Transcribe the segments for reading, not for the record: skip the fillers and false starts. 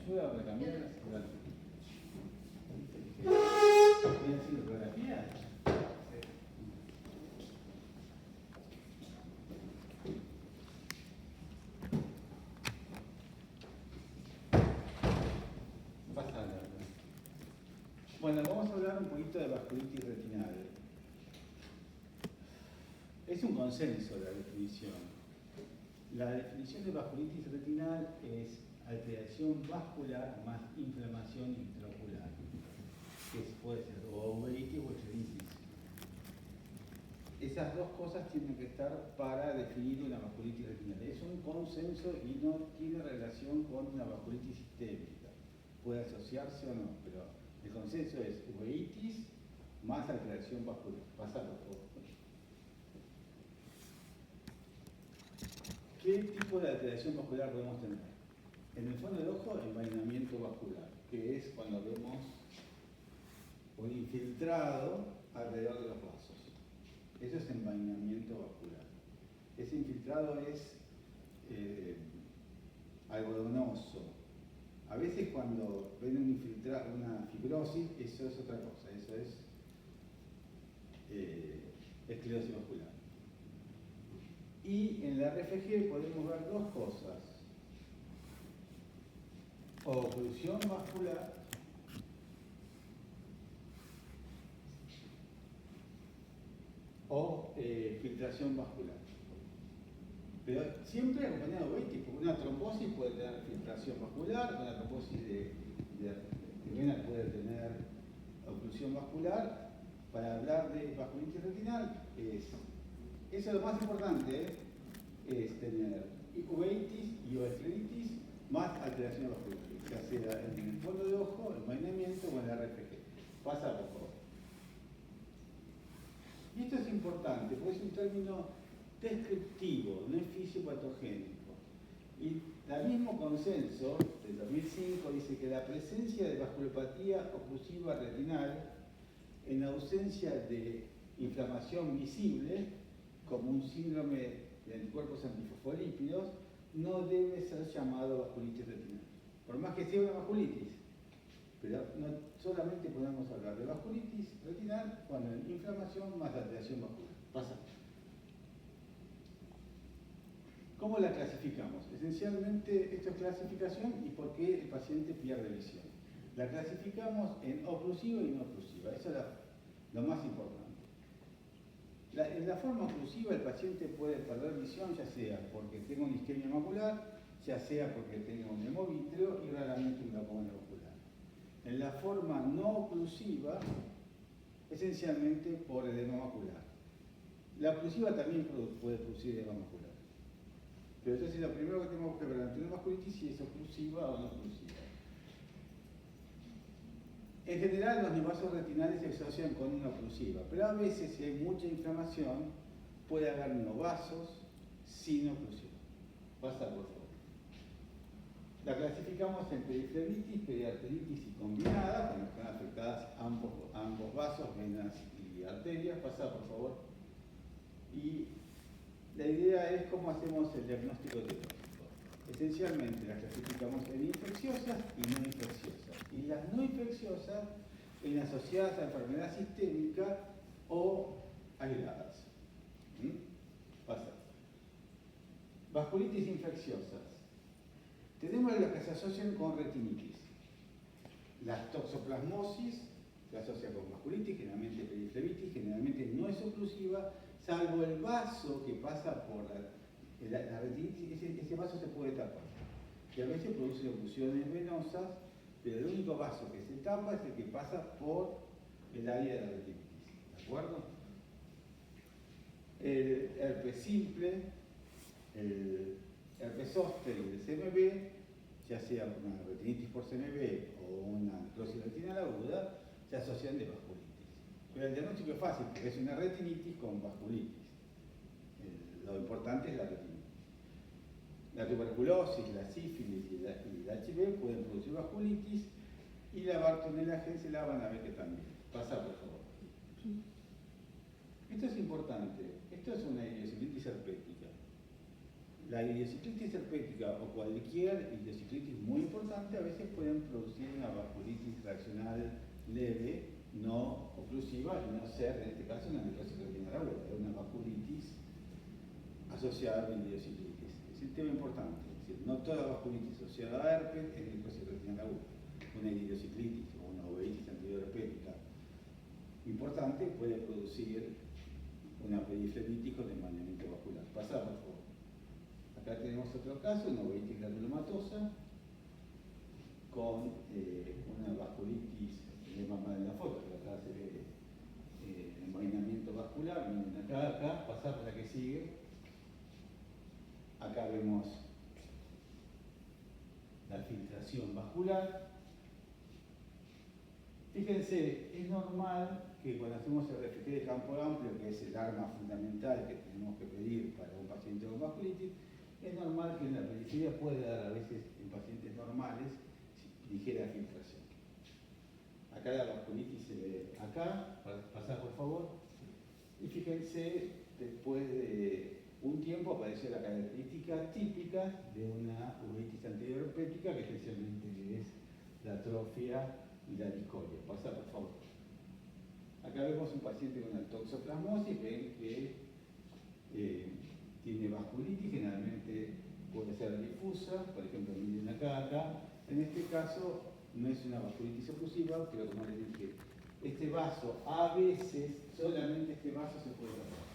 ayuda a cambiar la fotografía? Bueno, vamos a hablar un poquito de vasculitis retinal. Es un consenso la definición. La definición de vasculitis retinal es alteración vascular más inflamación intraocular, que puede ser o uveitis o uveitis. Esas dos cosas tienen que estar para definir una vasculitis retinal. Es un consenso y no tiene relación con una vasculitis sistémica. Puede asociarse o no, pero el consenso es uveitis más alteración vascular. Pasalo, por favor. ¿Qué tipo de alteración vascular podemos tener? En el fondo del ojo, envainamiento vascular, que es cuando vemos un infiltrado alrededor de los vasos. Eso es envainamiento vascular. Ese infiltrado es algodonoso. A veces cuando ven una fibrosis, eso es otra cosa, eso es esclerosis vascular. Y en la RFG podemos ver dos cosas: oclusión vascular o filtración vascular. Pero siempre acompañado de uveitis, porque una trombosis puede tener filtración vascular, una trombosis de vena puede tener oclusión vascular. Para hablar de vasculitis retinal, eso es lo más importante, es tener uveitis y escleritis más alteración vascular, ya sea en el fondo de ojo, envainamiento o en la RFG. Pasa, por favor. Y esto es importante, porque es un término descriptivo, no es fisiopatogénico. Y el mismo consenso del 2005 dice que la presencia de vasculopatía oclusiva retinal en ausencia de inflamación visible, como un síndrome de anticuerpos antifosfolípidos, no debe ser llamado vasculitis retinal. Por más que sea una vasculitis, pero no solamente podemos hablar de vasculitis retinal cuando hay inflamación más alteración vascular. Pasa. ¿Cómo la clasificamos? Esencialmente esto es clasificación y por qué el paciente pierde visión. La clasificamos en oclusiva y no oclusiva, eso es lo más importante. En la forma oclusiva el paciente puede perder visión ya sea porque tenga una isquemia macular, ya sea porque tenga un hemovítreo y raramente un glaucoma neocular. En la forma no oclusiva, esencialmente por edema macular. La oclusiva también puede producir edema macular. Pero entonces lo primero que tenemos que ver ante una vasculitis si es oclusiva o no oclusiva. En general los neovasos retinales se asocian con una oclusiva, pero a veces si hay mucha inflamación puede haber neovasos sin oclusiva. Pasa, por favor. La clasificamos en periflebitis, periarteritis y combinada, cuando están afectadas ambos vasos, venas y arterias. Pasa, por favor. Y la idea es cómo hacemos el diagnóstico etiológico. Esencialmente las clasificamos en infecciosas y no infecciosas. Y las no infecciosas en asociadas a enfermedad sistémica o aisladas. Pasa. Vasculitis infecciosas. Tenemos las que se asocian con retinitis. La toxoplasmosis se asocia con vasculitis, generalmente periflebitis, generalmente no es oclusiva, salvo el vaso que pasa por la retinitis, ese vaso se puede tapar. Y a veces produce oclusiones venosas, pero el único vaso que se tapa es el que pasa por el área de la retinitis. ¿De acuerdo? El herpes simple, el herpes zóster y el CMV, ya sea una retinitis por CMV o una necrosis retinal aguda, se asocian de vasculitis. Pero el diagnóstico es fácil, porque es una retinitis con vasculitis. Lo importante es la retinitis. La tuberculosis, la sífilis y el HIV pueden producir vasculitis, y la Bartonella gens la van a ver que también. Pasa, por favor. Esto es importante. Esto es una idiosincrasia herpética. la idiosinclitis herpética o cualquier idiosinclitis muy importante a veces pueden producir una vasculitis reaccional leve, no oclusiva, y no ser, en este caso, una necrosis retinal aguda, es una vasculitis asociada a la idiosinclitis. Es un tema importante, es decir, no toda vasculitis asociada a herpes es necrosis retinal aguda. Una idiosinclitis o una uveitis antiherpética importante puede producir una periflemitis con desmayamiento vascular. Pasá, por favor. Acá tenemos otro caso, una uveitis granulomatosa con una vasculitis, vemos más en la foto, pero acá se ve envainamiento vascular. Miren, acá, pasá por la que sigue. Acá vemos la filtración vascular. Fíjense, es normal que cuando hacemos el RFT de campo amplio, que es el arma fundamental que tenemos que pedir para un paciente con vasculitis, es normal que en la periferia pueda dar a veces en pacientes normales ligera filtración. Acá la vasculitis se ve acá, pasar por favor, y fíjense, después de un tiempo apareció la característica típica de una uveitis antiherpética, que especialmente es la atrofia y la discoria. Pasa, por favor. Acá vemos un paciente con una toxoplasmosis, ven que tiene vasculitis, generalmente puede ser difusa, por ejemplo, miren acá. En este caso no es una vasculitis oclusiva, pero como les dije, este vaso, a veces, solamente este vaso se puede tapar.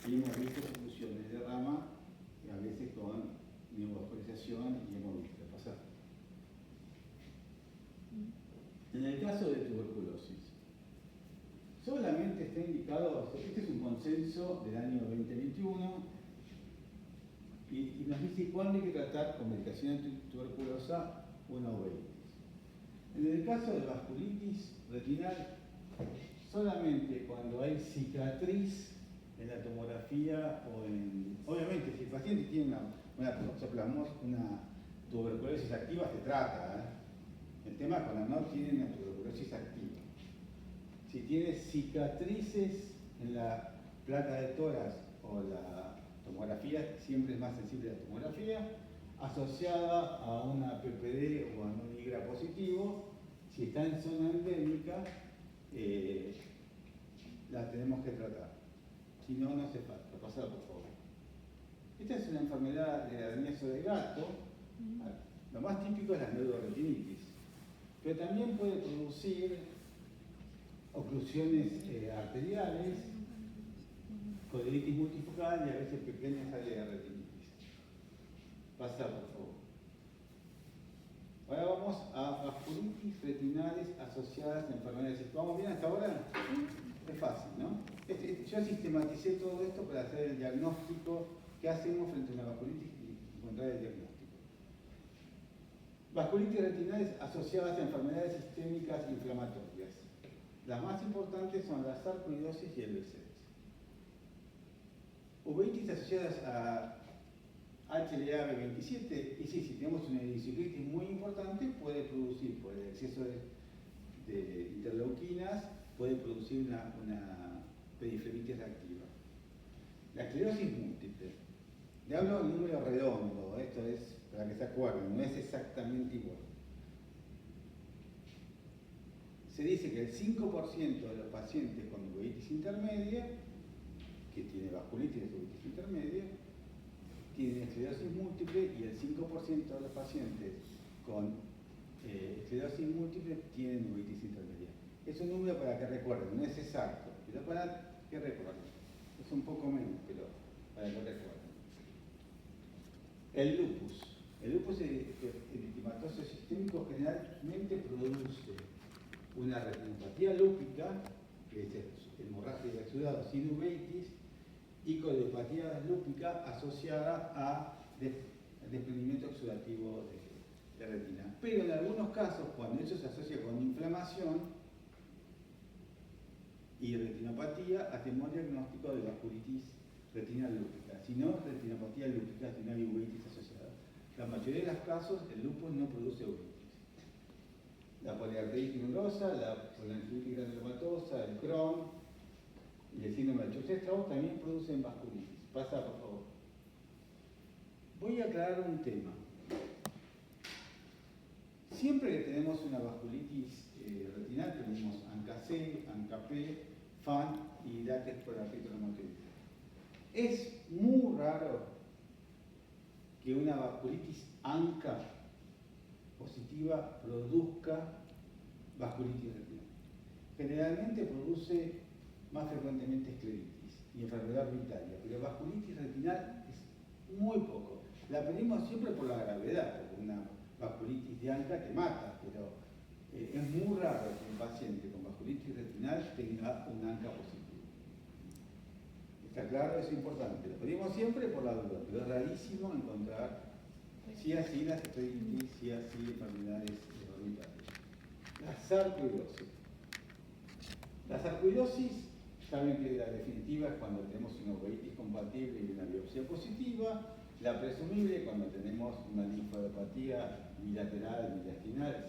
Y hemos visto soluciones de rama, a veces con neovascularización y hemorragia. Pasar. En el caso de tuberculosis, solamente está indicado, este es un consenso del año 2021, y nos dice cuándo hay que tratar con medicación antituberculosa una uveitis. En el caso de vasculitis retinal, solamente cuando hay cicatriz en la tomografía o en... Obviamente, si el paciente tiene una tuberculosis activa, se trata. El tema es cuando no tiene una tuberculosis activa. Si tiene cicatrices en la placa de tórax o la tomografía, siempre es más sensible la tomografía, asociada a una PPD o a un IGRA positivo, si está en zona endémica, la tenemos que tratar. Si no, no hace falta. Pasar, por favor. Esta es una enfermedad de arañazo de gato. Lo más típico es la neuroretinitis, pero también puede producir oclusiones arteriales, colitis multifocal y a veces pequeñas áreas de retinitis. Pasar, por favor. Ahora vamos a vasculitis retinales asociadas a enfermedades. ¿Vamos bien hasta ahora? Es fácil, ¿no? Yo sistematicé todo esto para hacer el diagnóstico que hacemos frente a una vasculitis y encontrar el diagnóstico. Vasculitis retinales asociadas a enfermedades sistémicas inflamatorias. Las más importantes son la sarcoidosis y el Behçet. Uveitis asociadas a HLA-B27, y sí, si tenemos una idiosinclitis muy importante, puede producir, por el exceso de interleuquinas, puede producir una periflemitis reactiva. La esclerosis múltiple. Le hablo en número redondo, esto es para que se acuerden, no es exactamente igual. Se dice que el 5% de los pacientes con uveitis intermedia, que tiene vasculitis de uveitis intermedia, tienen esclerosis múltiple, y el 5% de los pacientes con esclerosis múltiple tienen uveitis intermedia. Es un número para que recuerden, no es exacto, pero para que recuerden. Es un poco menos, pero para que recuerden. El lupus. El lupus eritematoso sistémico generalmente produce una retinopatía lúpica, que es hemorragia de exudado sin uveitis, y coliopatía lúpica asociada a desprendimiento exudativo de retina. Pero en algunos casos, cuando eso se asocia con inflamación y retinopatía, hacemos diagnóstico de vasculitis retinal lúpica. Si no, retinopatía lúpica, si no hay uveitis asociada. La mayoría de los casos, el lupus no produce uveitis. La poliarteritis nodosa, la poliarteritis granulomatosa, el Crohn y el síndrome de Church-Strauss también producen vasculitis. Pasa, por favor. Voy a aclarar un tema. Siempre que tenemos una vasculitis retinal, tenemos ANCA-C, ANCA-P, FAN y látex por afecto reumatoide. Es muy raro que una vasculitis ANCA positiva produzca vasculitis retinal. Generalmente produce más frecuentemente escleritis y enfermedad orbitaria, pero vasculitis retinal es muy poco. La pedimos siempre por la gravedad, porque una vasculitis de ANCA te mata, pero es muy raro que un paciente con vasculitis retinal tenga un ANCA positivo. Está claro, es importante. Lo pedimos siempre por la duda, pero es rarísimo encontrar sí así las escleritis, sí así enfermedades orbitarias. La sarcoidosis. La sarcoidosis, saben que la definitiva es cuando tenemos una uveitis compatible y una biopsia positiva. La presumible cuando tenemos una linfadopatía bilateral, bilastinal,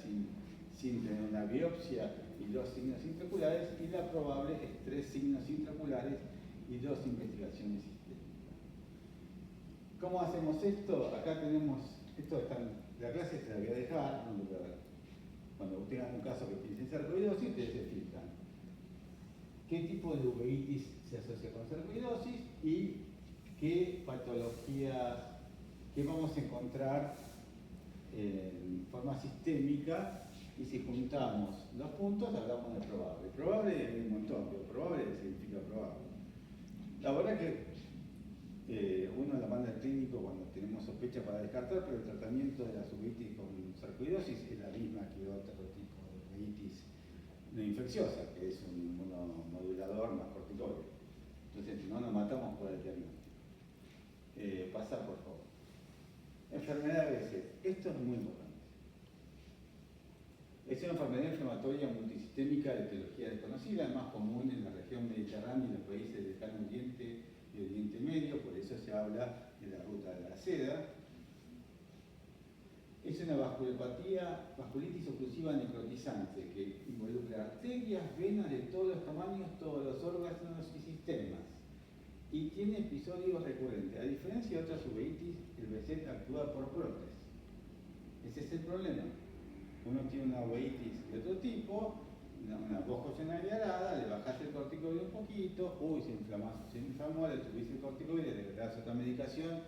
sin tener una biopsia y 2 signos intraculares. Y la probable es 3 signos intraculares y 2 investigaciones sistémicas. ¿Cómo hacemos esto? Acá tenemos, la clase se la voy a dejar, cuando tengan un caso que tiene sarcoidosis, ustedes se fijan qué tipo de uveitis se asocia con sarcoidosis y qué patologías, qué vamos a encontrar en forma sistémica, y si juntamos los puntos hablamos de probable. Probable hay un montón, pero probable significa probable. La verdad que uno la manda al clínico cuando tenemos sospecha para descartar, pero el tratamiento de la uveitis con sarcoidosis es la misma que otro tipo de uveitis no infecciosa, que es un modulador más corticoide. Entonces, no nos matamos por el diagnóstico. Pasa, por favor. Enfermedad BC. Esto es muy importante. Es una enfermedad inflamatoria multisistémica de etiología desconocida, más común en la región mediterránea y en los países del Lejano Oriente y Oriente Medio, por eso se habla de la ruta de la seda. Es una vasculitis oclusiva necrotizante que involucra arterias, venas de todos los tamaños, todos los órganos y sistemas. Y tiene episodios recurrentes. A diferencia de otras uveitis, el BSET actúa por brotes. Ese es el problema. Uno tiene una uveitis de otro tipo, una voz coronaria arada, le bajaste el corticoide un poquito, se inflamó, le tuviste el corticoide, le das otra medicación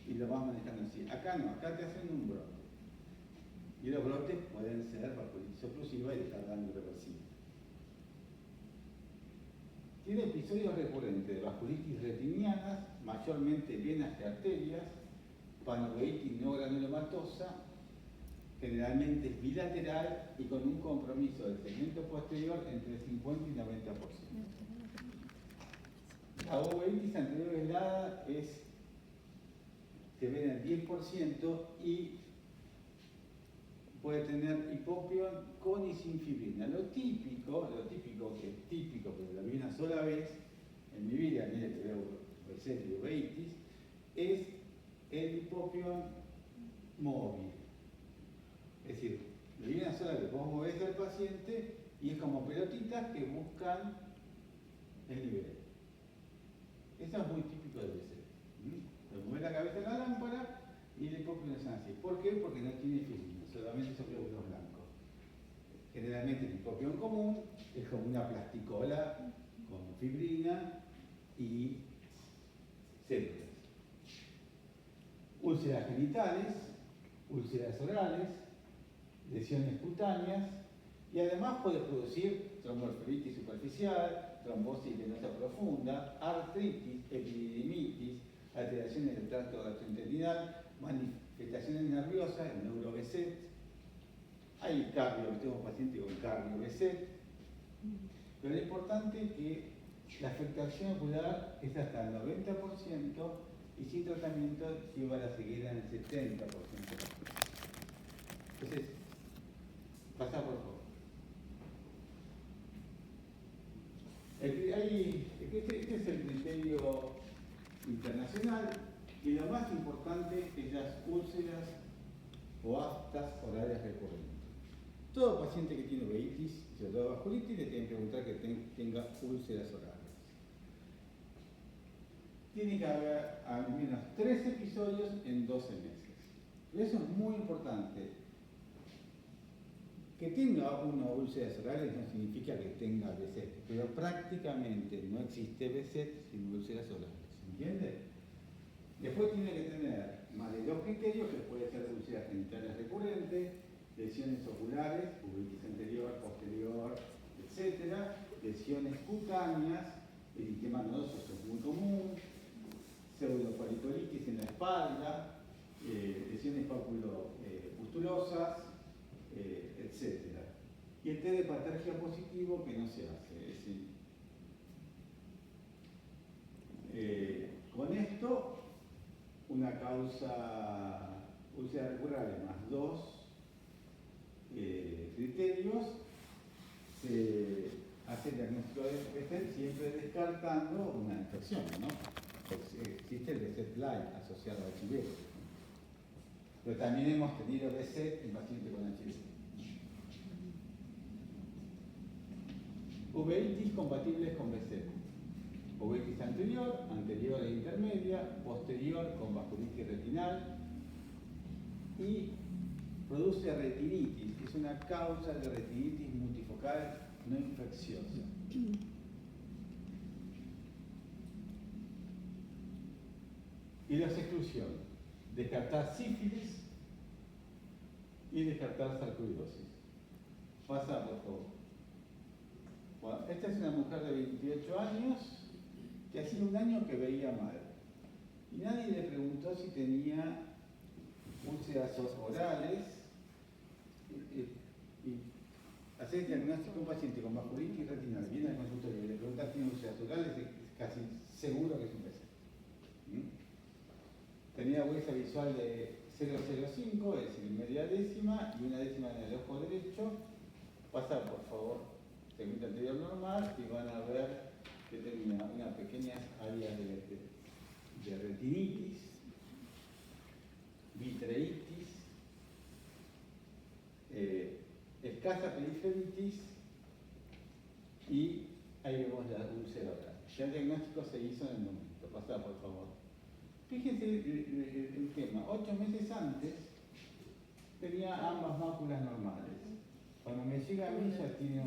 y lo vas manejando así. Acá no, acá te hacen un brote. Y los brotes pueden ser vasculitis oclusiva y dejar daño irreversible. Tiene episodios recurrentes de vasculitis retinianas, mayormente venas de arterias, panoveitis no granulomatosa, generalmente es bilateral y con un compromiso del segmento posterior entre 50 y 90%. La uveitis anterior aislada se ve en el 10% y puede tener hipopión con y sin fibrina. Lo típico que es típico, pero lo vi una sola vez en mi vida, mire que veo BSET y uveitis, es el hipopión móvil. Es decir, lo vi una sola vez, vos movés al paciente y es como pelotitas que buscan el nivel. Eso es muy típico del BSET. Le mueve la cabeza en la lámpara y el hipopión es así. ¿Por qué? Porque no tiene fibrina, solamente son glóbulos blancos. Generalmente el hipopión común es como una plasticola con fibrina y células. Úlceras genitales, úlceras orales, lesiones cutáneas y además puede producir tromboflebitis superficial, trombosis venosa profunda, artritis, epididimitis, alteraciones del tracto gastrointestinal, manifestaciones nerviosas, el neuro-BSET. Hay cardio, tengo pacientes con cardio-BSET, pero lo importante es que la afectación ocular es hasta el 90% y sin tratamiento lleva a la ceguera en el 70%. Entonces, pasa por favor. Este es el criterio internacional y lo más importante es las úlceras o aftas orales recurrentes. Todo paciente que tiene uveitis, sobre todo vasculitis, le tienen que preguntar que tenga úlceras orales. tiene que haber al menos 3 episodios en 12 meses. Pero eso es muy importante. Que tenga una úlceras orales no significa que tenga BSET, pero prácticamente no existe BSET sin úlceras orales. ¿Entiende? Después tiene que tener más de 2 criterios, que puede ser úlceras genitales recurrentes, lesiones oculares, uveitis anterior, posterior, etc. Lesiones cutáneas, eritema nodoso, eso es muy común, pseudofollicolitis en la espalda, lesiones pustulosas, etc. Y el test de patergia positivo que no se hace. Es decir, con esto, una causa úlceras recurrales más 2 criterios, se hace el diagnóstico de BSET siempre descartando una infección, ¿no? Existe el BSET light asociado a HIV. Pero también hemos tenido BSET en pacientes con HIV. Uveitis compatibles con BSET. Uveitis anterior, anterior e intermedia, posterior con vasculitis retinal y produce retinitis, que es una causa de retinitis multifocal no infecciosa. Y las exclusiones: descartar sífilis y descartar sarcoidosis. Pasa, por favor. Bueno, esta es una mujer de 28 años que hacía un año que veía mal. Y nadie le preguntó si tenía úlceras orales. Y hacer el diagnóstico de un paciente con vasculitis retinal, viene al consultorio y le pregunta si tiene úlceras orales, es casi seguro que es un BSET. Tenía huella visual de 0,05, es decir, media décima y una décima en el ojo derecho. Pasa, por favor, segmento anterior normal, y van a ver que tenía unas pequeñas áreas de retinitis, vitreitis, escasa periferitis, y ahí vemos la úlcera oral. Ya el diagnóstico se hizo en el momento. Pasa, por favor. Fíjense el tema. 8 meses antes tenía ambas máculas normales. Cuando me llega a mí ya tiene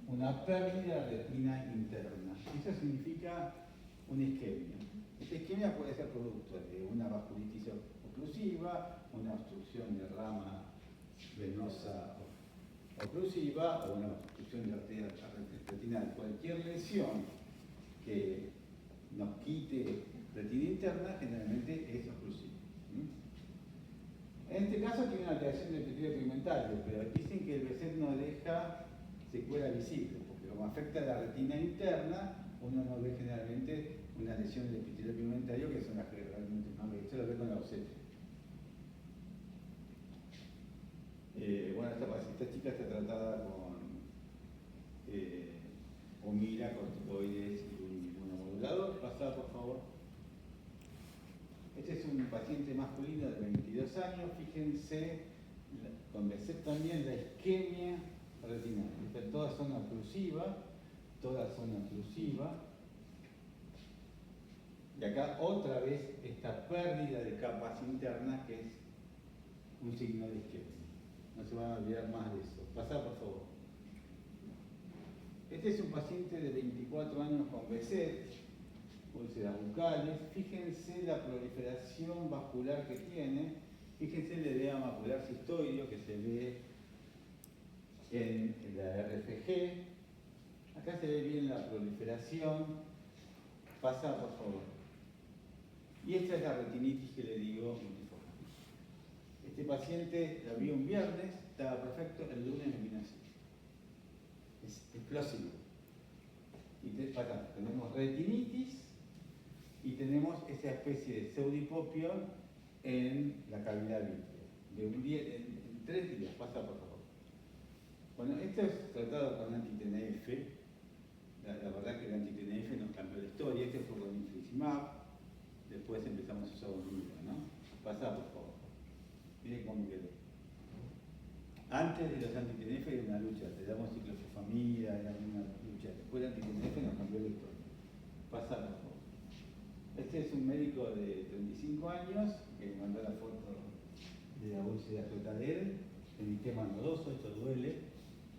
una pérdida de retina interna. Eso significa una isquemia. Esta isquemia puede ser producto de una vasculitis oclusiva, una obstrucción de rama venosa oclusiva o una obstrucción de arteria retinal. Cualquier lesión que nos quite retina interna generalmente es oclusiva. En este caso tiene una alteración del epitelio pigmentario, pero dicen que el BSET no deja secuela visible, porque como afecta a la retina interna, uno no ve generalmente una lesión del epitelio pigmentario, que son las que realmente no ve. Esto lo ve con la ausencia. Bueno, esta chica está tratada con Humira, corticoides y un inmunomodulador. Pasada, por favor. Este es un paciente masculino de 22 años. Fíjense, con BSET también, la isquemia retinal. Todas son oclusivas, Y acá otra vez esta pérdida de capas internas, que es un signo de isquemia. No se van a olvidar más de eso. Pasá, por favor. Este es un paciente de 24 años con BSET, úlceras bucales. Fíjense la proliferación vascular que tiene. Fíjense el edema macular cistoideo que se ve en la RFG. Acá se ve bien la proliferación. Pasa, por favor. Y esta es la retinitis que le digo multifocal. Este paciente la vi un viernes, estaba perfecto, el lunes me vino así. Es explosivo. Y tenemos retinitis y tenemos esa especie de pseudipopión en la cavidad vitrea. En 3 días, pasa, por favor. Bueno, esto es tratado con anti-TNF. La verdad que el anti-TNF nos cambió la historia. Este fue con infliximab. Después empezamos a usar un libro, ¿no? Pasa, por favor. Miren cómo quedó. Antes de los anti-TNF era una lucha. Te damos ciclofosfamida, era una lucha. Después el anti-TNF nos cambió la historia. Pasa, por favor. Este es un médico de 35 años que me mandó la foto de la úlcera afectada de él, eritema nodoso, esto duele,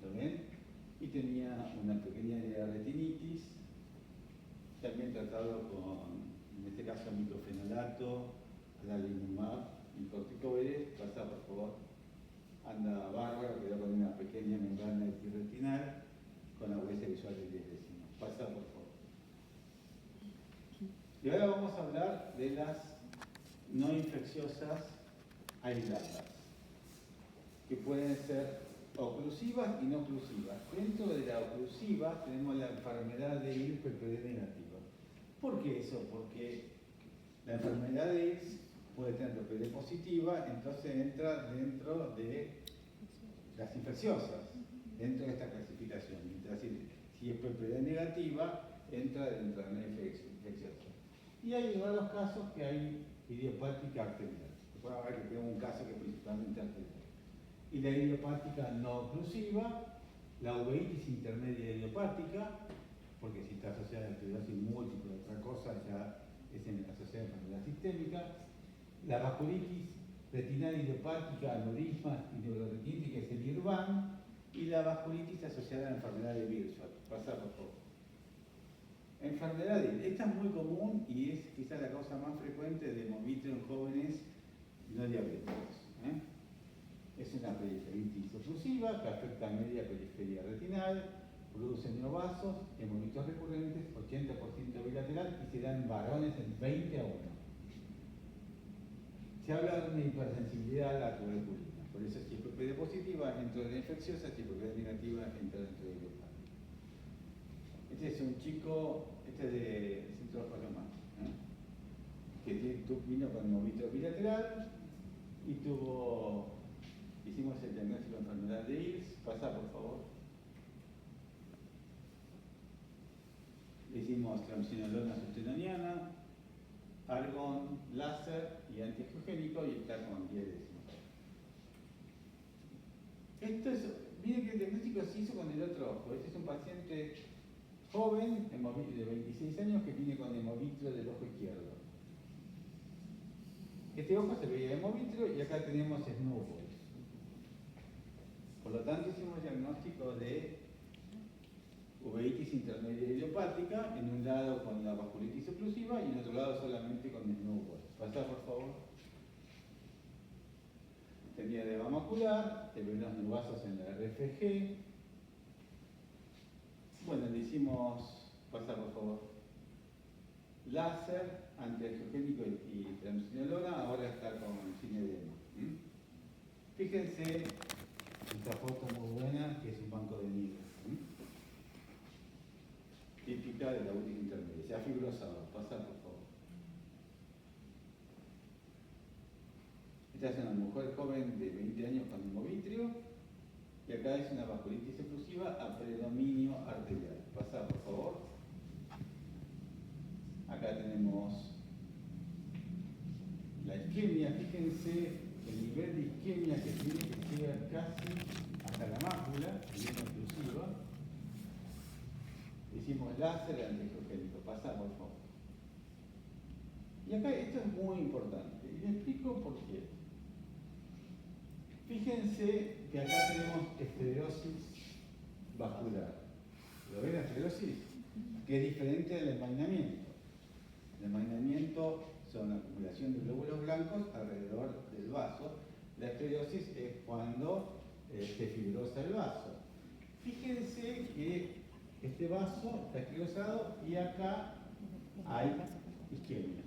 ¿lo ven? Y tenía una pequeña retinitis, también tratado con, en este caso, miclofenolato, adalimumab y corticoides. Pasa, por favor. Anda bárbaro, quedó con una pequeña membrana epirretinal con la huella visual de 10 décimos. Pasa, por favor. Y ahora vamos a hablar de las no infecciosas aisladas, que pueden ser oclusivas y no oclusivas. Dentro de la oclusiva tenemos la enfermedad de IRS PPD negativa. ¿Por qué eso? Porque la enfermedad de IRS puede tener PPD positiva, entonces entra dentro de las infecciosas, dentro de esta clasificación. Mientras si es PPD negativa, entra dentro de la infecciosa. Y hay raros casos que hay idiopática arterial. Después habrá que tenemos un caso que es principalmente arterial. Y la idiopática no oclusiva, la uveitis intermedia idiopática, porque si está asociada a esclerosis múltiple o otra cosa, ya es asociada a enfermedad sistémica. La vasculitis retinal idiopática, aneurismas y neuroretinitis, que es el IRVAN, y la vasculitis asociada a la enfermedad de Virchow. Pasa, por favor. Enfermedad de esta es muy común y es quizás la causa más frecuente de hemovitrio en jóvenes no diabéticos. Es una periferitis oclusiva que afecta a media periferia retinal, produce neovasos, hemovitrios recurrentes, 80% bilateral y se dan varones en 20 a 1. Se habla de una hipersensibilidad a la tuberculina, por eso si es PPD positiva entra de la infecciosa, si es PPD negativa entra dentro de idiopática. Este es un chico, este es de Centro de Palomar, que vino con hemovitrio bilateral y hicimos el diagnóstico de enfermedad de IRS. Pasa, por favor. Hicimos triamcinolona sustenoniana, argón, láser y antiangiogénico y está con 10 décimos. Miren que el diagnóstico se hizo con el otro ojo. Este es un paciente joven, de 26 años, que viene con hemovitrio del ojo izquierdo. Este ojo se veía hemovitrio y acá tenemos snowballs. Por lo tanto, hicimos diagnóstico de uveitis intermedia idiopática, en un lado con la vasculitis oclusiva y en otro lado solamente con snowballs. Pasa, por favor. Tenía edema macular, te ven los neovasos en la RFG. Bueno, le hicimos, pasa por favor, láser, antiangiogénico y triamcinolona, ahora está con sin edema. Fíjense, esta foto muy buena, que es un banco de nido. Típica de la uveitis intermedia, se ha fibrosado, pasa por favor. Esta es una mujer joven de 20 años con hemovitrio. Y acá es una vasculitis oclusiva a predominio arterial. Pasa, por favor. Acá tenemos la isquemia. Fíjense el nivel de isquemia que tiene, que llega casi hasta la mácula, bien oclusiva. Hicimos láser antiangiogénico. Pasa, por favor. Y acá esto es muy importante. Y les explico por qué. Fíjense que acá tenemos esclerosis vascular. ¿Lo ven la esclerosis? Que es diferente del envainamiento. El envainamiento son la acumulación de glóbulos blancos alrededor del vaso. La esclerosis es cuando se fibrosa el vaso. Fíjense que este vaso está esclerosado y acá hay isquemia.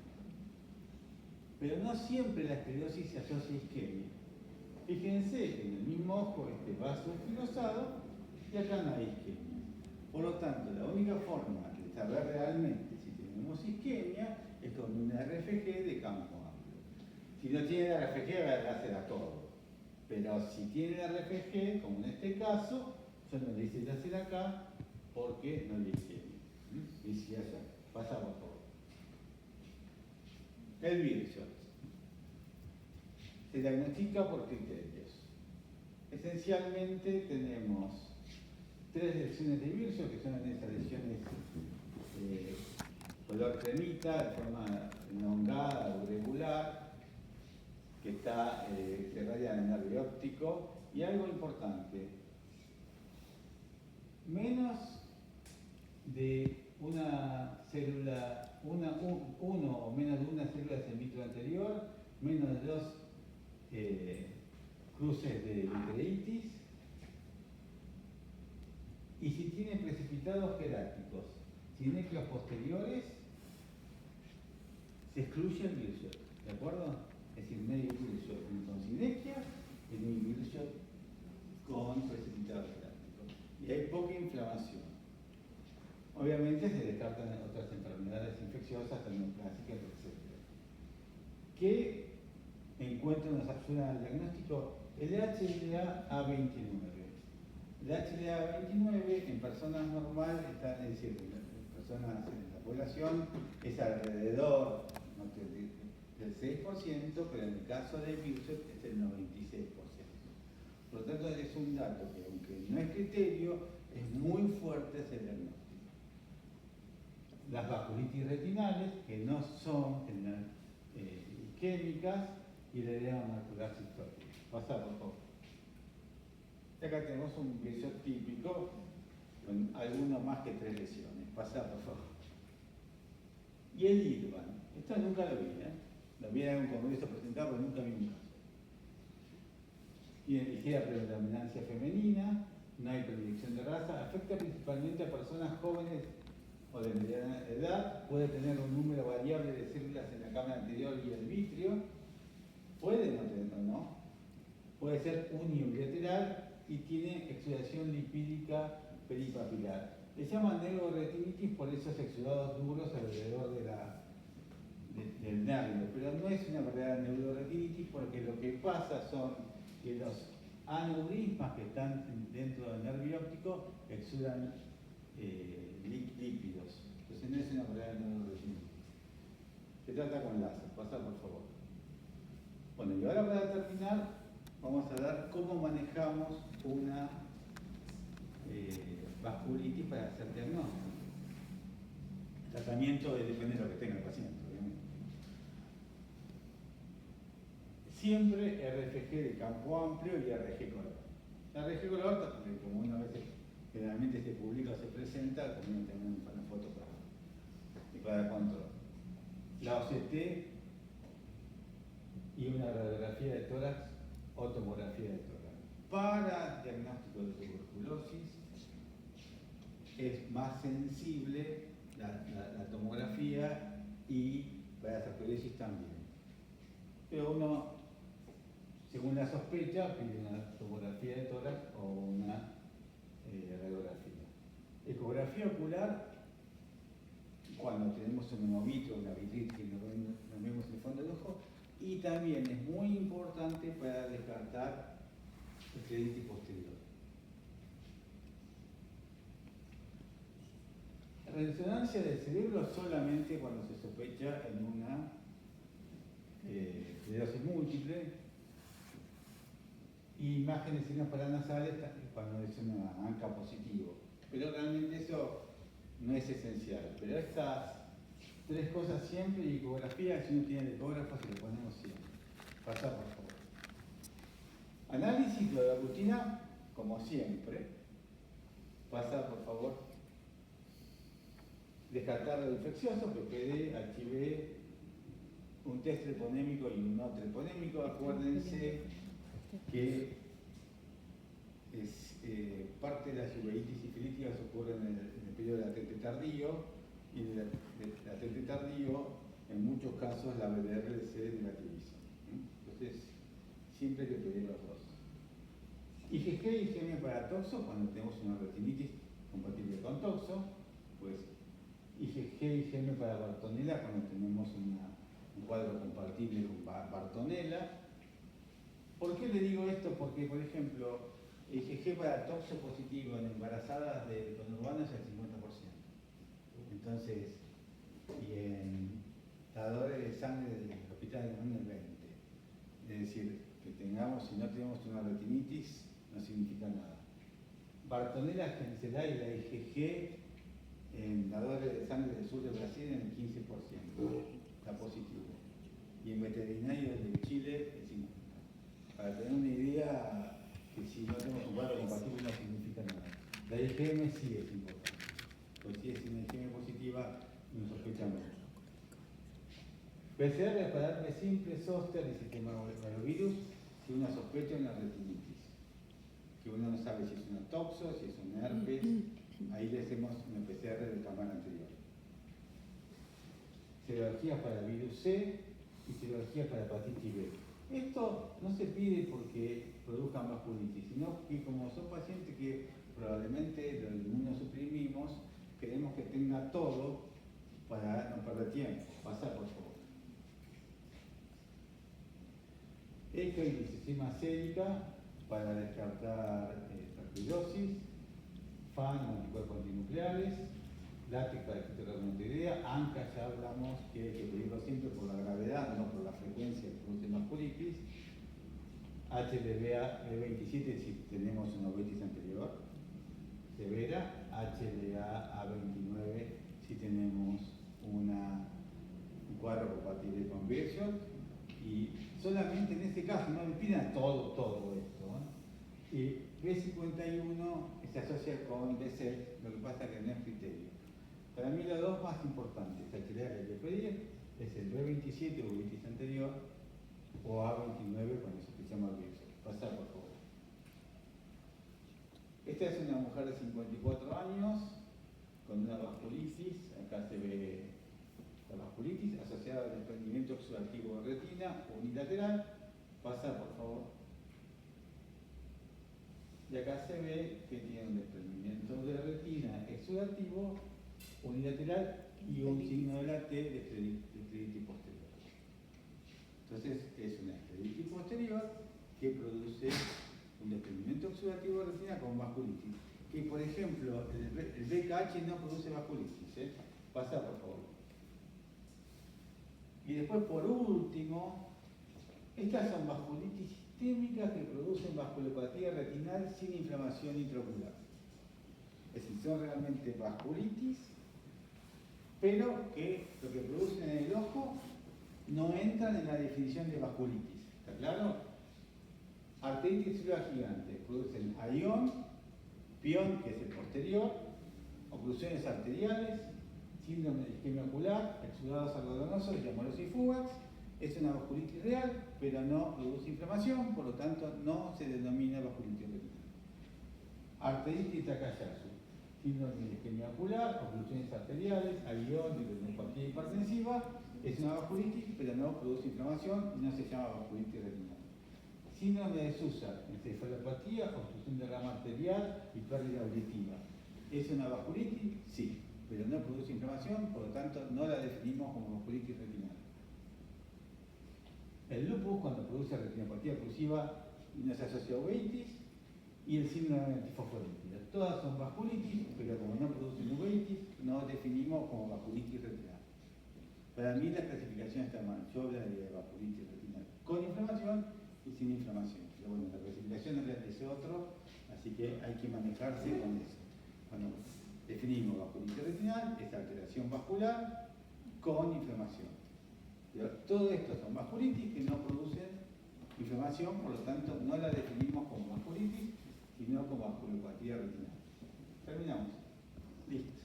Pero no siempre la esclerosis se asocia a isquemia. Fíjense que en el mismo ojo este vaso es fibrosado y acá no hay isquemia. Por lo tanto, la única forma de saber realmente si tenemos isquemia es con una RFG de campo amplio. Si no tiene la RFG, va a hacer a todo. Pero si tiene la RFG, como en este caso, yo no le hice hacer acá porque no hay isquemia. Y si allá, pasa por favor. El Virchow se diagnostica por criterios. Esencialmente tenemos 3 lesiones de Virchow, que son esas lesiones color cremita, de forma elongada o regular, que se irradia en el nervio óptico. Y algo importante, menos de una célula, uno o menos de una célula de vitro anterior, menos de dos cruces de vitreitis, y si tiene precipitados queráticos, sinequios posteriores, se excluye el Birdshot, ¿de acuerdo? Es decir, medio Birdshot con sinequia y medio Birdshot con precipitados queráticos. Y hay poca inflamación. Obviamente se descartan otras enfermedades infecciosas, neoplásicas, etc. ¿Qué encuentro nos ayuda al diagnóstico? El HLA-A29. El HLA-A29 en personas normales, es decir, en personas en la población, es alrededor del 6%, pero en el caso de Birdshot es el 96%. Por lo tanto, es un dato que, aunque no es criterio, es muy fuerte ese diagnóstico. Las vasculitis retinales, que no son isquémicas, y el edema macular sistólico. Pasa, por favor. Y acá tenemos un Birdshot típico, con algunos más que 3 lesiones. Pasa, por favor. Y el IRBAN. Esto nunca lo vi, Lo vi en un congreso presentado, pero nunca vi un caso. Y ligera predominancia femenina, no hay predilección de raza, afecta principalmente a personas jóvenes o de mediana edad, puede tener un número variable de células en la cámara anterior y el vitrio, puede no tenerlo, ¿no? Puede ser unilateral y tiene exudación lipídica peripapilar. Le llaman neuroretinitis por esos exudados duros alrededor del nervio, pero no es una verdadera neuroretinitis porque lo que pasa son que los aneurismas que están dentro del nervio óptico exudan lípidos. Entonces no es una verdadera neuroretinitis. Se trata con láser. Pasa, por favor. Bueno, y ahora para terminar, vamos a ver cómo manejamos una vasculitis para hacer diagnóstico. El tratamiento depende de lo que tenga el paciente, obviamente. Siempre RFG de campo amplio y RG color. La RG color, como una vez generalmente se publica o se presenta, también tenemos una foto para control. La OCT y una radiografía de tórax o tomografía de tórax. Para diagnóstico de tuberculosis es más sensible la tomografía y para la sarcoidosis también. Pero uno, según la sospecha, pide una tomografía de tórax o una radiografía. Ecografía ocular, cuando tenemos un hemovitro, una vitrit que nos vemos en el fondo del ojo, y también es muy importante para descartar escleritis posterior. Resonancia del cerebro solamente cuando se sospecha en una esclerosis múltiple, y imágenes signos paranasales cuando es una ANCA positivo. Pero realmente eso no es esencial. Pero estas 3 cosas siempre, y ecografía, si uno tiene el ecógrafo, se lo ponemos siempre. Pasa, por favor. Análisis de la rutina, como siempre. Pasa, por favor. Descartar lo infeccioso, PPD, HIV, un test treponémico y un no treponémico. Acuérdense que parte de las uveitis sifilíticas ocurre en el periodo de latente tardío, y de latente tardío, en muchos casos, la BDR se negativiza. Entonces, siempre hay que pedir los dos. IgG y IgM para toxo, cuando tenemos una retinitis compatible con toxo, pues IgG y IgM para Bartonella, cuando tenemos un cuadro compatible con Bartonella. ¿Por qué le digo esto? Porque, por ejemplo, IgG para toxo positivo en embarazadas de conurbano es el 50%. Entonces, y en dadores de sangre del hospital de Morón el 20%. Es decir, que tengamos, si no tenemos una retinitis, no significa nada. Bartonella se da y la IgG en dadores de sangre del sur de Brasil en el 15%, está positivo. Y en veterinario de Chile el 50%. Para tener una idea, que si no tenemos un cuadro compatible no significa nada. La IgM sí es importante, pues si es una IgM positiva, nos sospechamos. PCR para darme simple, zóster y sistema virus si uno sospecha una retinitis. Que uno no sabe si es una toxo, si es un herpes, ahí le hacemos una PCR del cámara anterior. Serología para virus C y serología para hepatitis B. Esto no se pide porque produzcan vasculitis, sino que como son pacientes que probablemente lo inmunosuprimimos, queremos que tenga todo para no perder tiempo. Pasa, por favor. Eco y lisosima sérica para descartar sarcoidosis, FAN, anticuerpos antinucleares, látex para fitoterapia, ANCA ya hablamos que hay que pedirlo siempre por la gravedad, no por la frecuencia que produce vasculitis, HLA B27 si tenemos una obesis anterior severa, HLA A29 si tenemos un cuadro compatible con Behçet, y solamente en este caso, no me pidan todo esto, ¿eh? Y B51 se asocia con B6, lo que pasa que no es criterio. Para mí los dos más importantes, HLA que hay que pedir, es el B27 o obesis anterior, o A29 cuando sospechamos Behçet. Pasar, por favor. Esta es una mujer de 54 años con una vasculitis. Acá se ve la vasculitis asociada al desprendimiento exudativo de retina unilateral. Pasar, por favor. Y acá se ve que tiene un desprendimiento de retina exudativo unilateral y un signo de la T de escleritis posterior. Entonces, es una escleritis posterior que produce un desprendimiento exudativo de retina con vasculitis. Que, por ejemplo, el BKH no produce vasculitis. Pasa, por favor. Y después, por último, estas son vasculitis sistémicas que producen vasculopatía retinal sin inflamación intraocular. Es decir, son realmente vasculitis, pero que lo que producen en el ojo no entran en la definición de vasculitis. ¿Está claro? Arteritis celular gigante producen AION, PION, que es el posterior, oclusiones arteriales, síndrome de isquemia ocular, exudados algodonosos, llamolos y fugas. Es una vasculitis real, pero no produce inflamación, por lo tanto no se denomina vasculitis retinal. Arteritis Takayasu, síndrome de isquemia ocular, oclusiones arteriales, AION, retinopatía hipertensiva. Es una vasculitis, pero no produce inflamación y no se llama vasculitis retinal. Síndrome de Sousa, encefalopatía, obstrucción de rama arterial y pérdida auditiva. ¿Es una vasculitis? Sí, pero no produce inflamación, por lo tanto no la definimos como vasculitis retinal. El lupus, cuando produce retinopatía oclusiva, no se asocia a uveitis, y el síndrome de antifosfolípida. Todas son vasculitis, pero como no producen uveitis, no definimos como vasculitis retinal. Para mí la clasificación está mal. Yo hablaría de vasculitis retinal con inflamación y sin inflamación. Pero bueno, la clasificación es la de ese otro, así que hay que manejarse con eso. Cuando definimos vasculitis retinal, es alteración vascular con inflamación. Pero todo esto son vasculitis que no producen inflamación, por lo tanto no la definimos como vasculitis, sino como vasculopatía retinal. Terminamos. Listo.